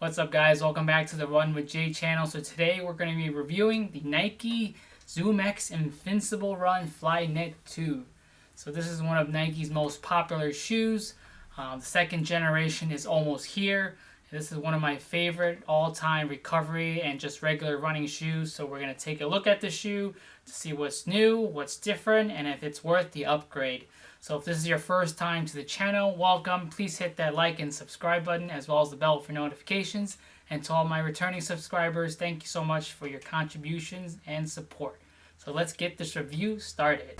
What's up, guys? Welcome back to the Run with Jay channel. So today we're going to be reviewing the Nike ZoomX Invincible Run Flyknit 2. So this is one of Nike's most popular shoes. The second generation is almost here. This is one of my favorite all-time recovery and just regular running shoes. So we're going to take a look at the shoe to see what's new, what's different, and if it's worth the upgrade. So if this is your first time to the channel, welcome. Please hit that like and subscribe button as well as the bell for notifications. And to all my returning subscribers, thank you so much for your contributions and support. So let's get this review started.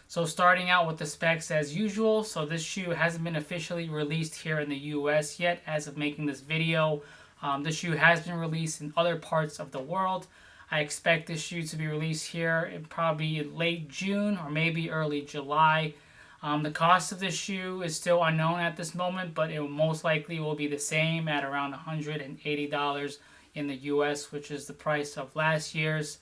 So starting out with the specs as usual, so this shoe hasn't been officially released here in the US yet as of making this video. This shoe has been released in other parts of the world. I expect this shoe to be released here in probably late June or maybe early July. The cost of this shoe is still unknown at this moment, but it most likely will be the same at around $180 in the US, which is the price of last year's.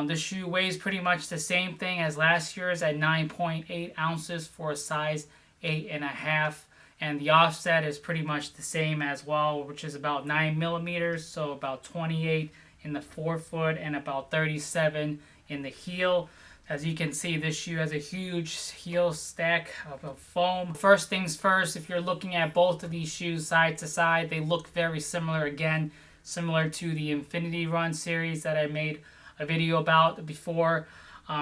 The shoe weighs pretty much the same thing as last year's at 9.8 ounces for a size 8.5, and the offset is pretty much the same as well, which is about 9 millimeters, so about 28 in the forefoot and about 37 in the heel. As you can see, this shoe has a huge heel stack of foam. First things first, if you're looking at both of these shoes side to side, they look very similar, again, similar to the Infinity Run series that I made a video about before.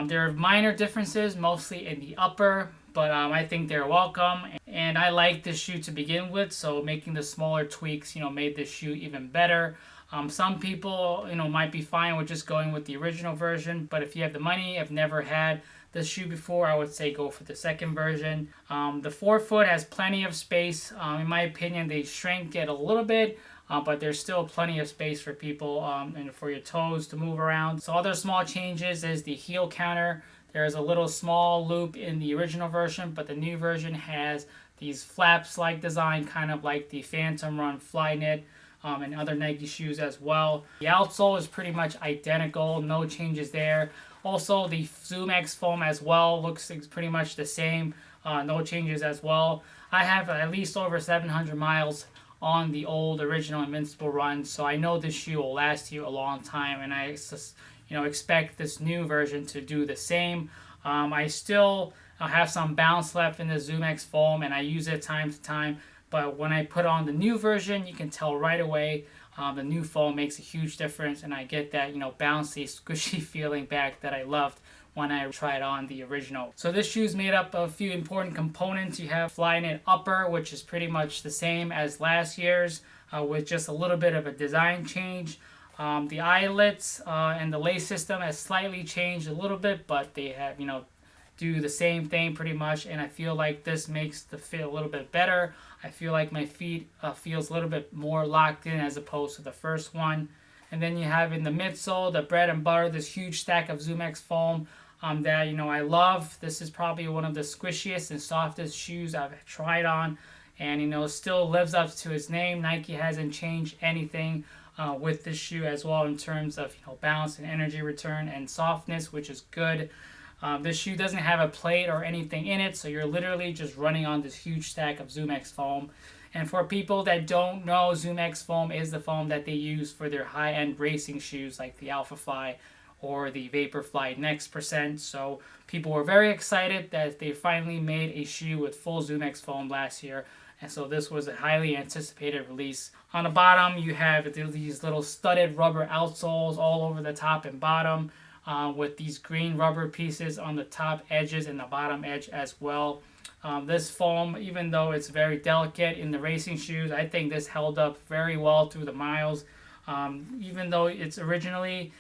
There are minor differences, mostly in the upper, but I think they're welcome. And I like this shoe to begin with, so making the smaller tweaks, made this shoe even better. Some people, might be fine with just going with the original version, but if you have the money, have never had this shoe before, I would say go for the second version. The forefoot has plenty of space. In my opinion, they shrank it a little bit, but there's still plenty of space for people and for your toes to move around. So other small changes is the heel counter. There's a little small loop in the original version, but the new version has these flaps-like design, kind of like the Phantom Run Flyknit and other Nike shoes as well. The outsole is pretty much identical, no changes there. Also, the ZoomX foam as well looks pretty much the same, no changes as well. I have at least over 700 miles on the old original Invincible Run, so I know this shoe will last you a long time, and I expect this new version to do the same. I still have some bounce left in the ZoomX foam, and I use it time to time, but when I put on the new version, you can tell right away the new foam makes a huge difference, and I get that bouncy, squishy feeling back that I loved when I tried on the original. So this shoe is made up of a few important components. You have Flyknit upper, which is pretty much the same as last year's, with just a little bit of a design change. The eyelets and the lace system has slightly changed a little bit, but they have, do the same thing pretty much, and I feel like this makes the fit a little bit better. I feel like my feet feels a little bit more locked in as opposed to the first one. And then you have in the midsole, the bread and butter, this huge stack of ZoomX foam that I love. This is probably one of the squishiest and softest shoes I've tried on, and still lives up to its name. Nike hasn't changed anything with this shoe as well in terms of balance and energy return and softness, which is good. This shoe doesn't have a plate or anything in it, so you're literally just running on this huge stack of ZoomX foam. And for people that don't know, ZoomX foam is the foam that they use for their high-end racing shoes like the Alphafly or the Vaporfly Next Percent. So people were very excited that they finally made a shoe with full ZoomX foam last year. And so this was a highly anticipated release. On the bottom, you have these little studded rubber outsoles all over the top and bottom with these green rubber pieces on the top edges and the bottom edge as well. This foam, even though it's very delicate in the racing shoes, I think this held up very well through the miles. Even though it's originally,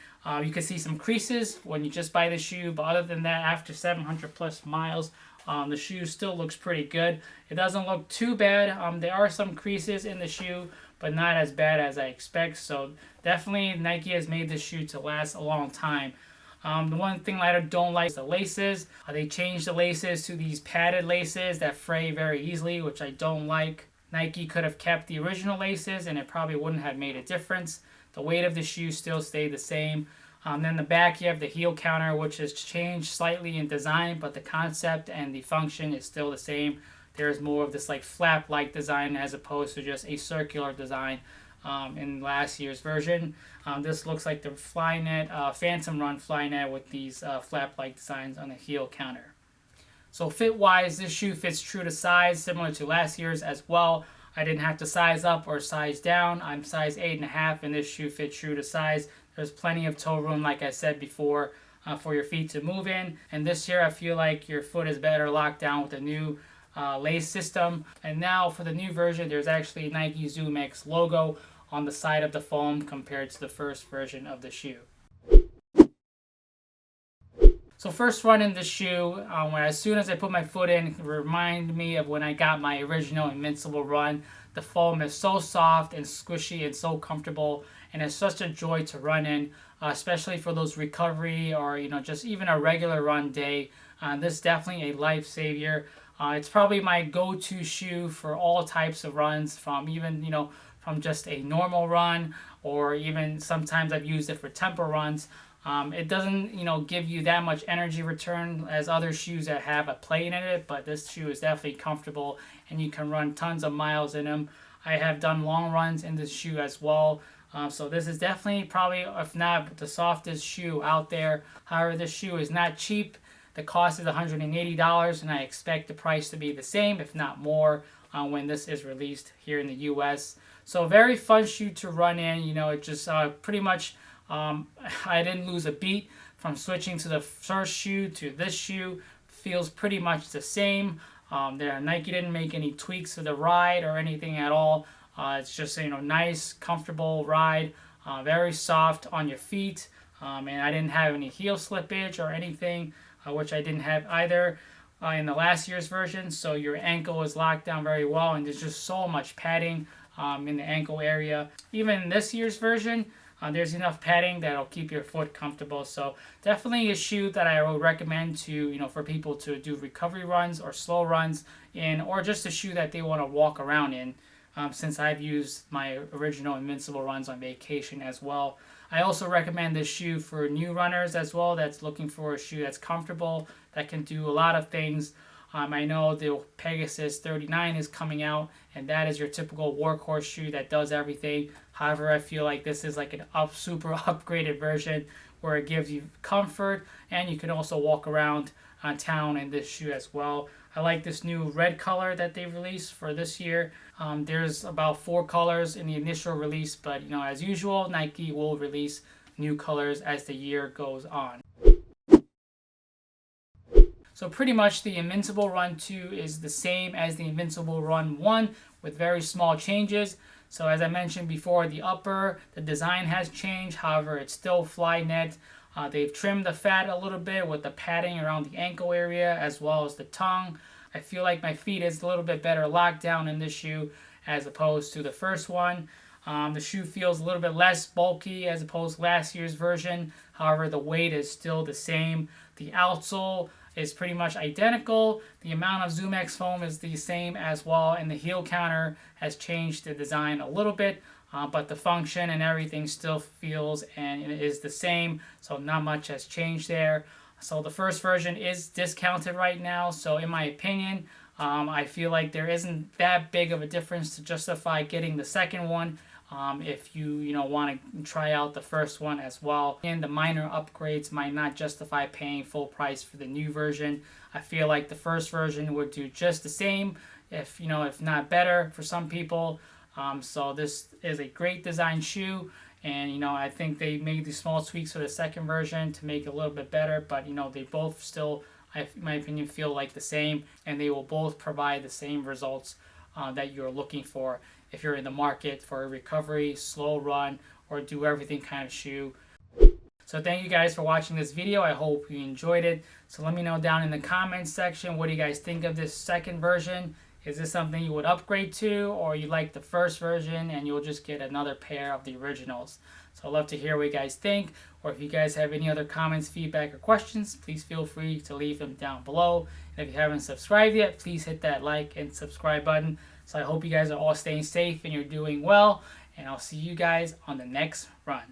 you can see some creases when you just buy the shoe, but other than that, after 700 plus miles, the shoe still looks pretty good. It doesn't look too bad. There are some creases in the shoe, but not as bad as I expect. So definitely Nike has made this shoe to last a long time. The one thing I don't like is the laces. They changed the laces to these padded laces that fray very easily, which I don't like. Nike could have kept the original laces and it probably wouldn't have made a difference. The weight of the shoe still stayed the same. Then the back, you have the heel counter, which has changed slightly in design, but the concept and the function is still the same. There's more of this like flap-like design as opposed to just a circular design in last year's version. This looks like the Flyknit, Phantom Run Flyknit with these flap-like designs on the heel counter. So fit-wise, this shoe fits true to size, similar to last year's as well. I didn't have to size up or size down. I'm size 8.5, and this shoe fits true to size. There's plenty of toe room, like I said before, for your feet to move in. And this year, I feel like your foot is better locked down with the new lace system. And now for the new version, there's actually Nike Zoom X logo on the side of the foam compared to the first version of the shoe. So first run in the shoe, as soon as I put my foot in, it reminded me of when I got my original Invincible Run. The foam is so soft and squishy and so comfortable, and it's such a joy to run in, especially for those recovery or just even a regular run day. This is definitely a life savior. It's probably my go-to shoe for all types of runs, from just a normal run, or even sometimes I've used it for tempo runs. It doesn't, give you that much energy return as other shoes that have a plate in it, but this shoe is definitely comfortable, and you can run tons of miles in them. I have done long runs in this shoe as well. So this is definitely probably, if not the softest shoe out there. However, this shoe is not cheap. The cost is $180, and I expect the price to be the same, if not more, when this is released here in the US. So very fun shoe to run in. It just pretty much, I didn't lose a beat from switching to the first shoe to this shoe. Feels pretty much the same. Nike didn't make any tweaks to the ride or anything at all. It's just nice, comfortable ride, very soft on your feet, and I didn't have any heel slippage or anything, which I didn't have either in the last year's version. So your ankle is locked down very well, and there's just so much padding in the ankle area. Even in this year's version, there's enough padding that'll keep your foot comfortable. So definitely a shoe that I would recommend to for people to do recovery runs or slow runs in, or just a shoe that they want to walk around in. Since I've used my original Invincible runs on vacation as well. I also recommend this shoe for new runners as well that's looking for a shoe that's comfortable, that can do a lot of things. I know the Pegasus 39 is coming out, and that is your typical workhorse shoe that does everything. However, I feel like this is like an super upgraded version where it gives you comfort, and you can also walk around on town in this shoe as well. I like this new red color that they released for this year. There's about 4 colors in the initial release, but as usual, Nike will release new colors as the year goes on. So pretty much the Invincible Run 2 is the same as the Invincible Run 1 with very small changes. So as I mentioned before, the design has changed. However, it's still Flyknit. They've trimmed the fat a little bit with the padding around the ankle area as well as the tongue. I feel like my feet is a little bit better locked down in this shoe as opposed to the first one. The shoe feels a little bit less bulky as opposed to last year's version. However, the weight is still the same. The outsole is pretty much identical. The amount of Zoom X foam is the same as well, and the heel counter has changed the design a little bit, but the function and everything still feels and it is the same, so not much has changed there. So the first version is discounted right now, so in my opinion, I feel like there isn't that big of a difference to justify getting the second one. If you want to try out the first one as well. And the minor upgrades might not justify paying full price for the new version. I feel like the first version would do just the same, if not better for some people. So this is a great design shoe, and I think they made these small tweaks for the second version to make it a little bit better, but they both still, in my opinion, feel like the same, and they will both provide the same results that you're looking for if you're in the market for a recovery, slow run, or do everything kind of shoe. So thank you guys for watching this video. I hope you enjoyed it. So let me know down in the comments section, what do you guys think of this second version? Is this something you would upgrade to, or you like the first version and you'll just get another pair of the originals? So I'd love to hear what you guys think, or if you guys have any other comments, feedback, or questions, please feel free to leave them down below. And if you haven't subscribed yet, please hit that like and subscribe button So I hope you guys are all staying safe and you're doing well. And I'll see you guys on the next run.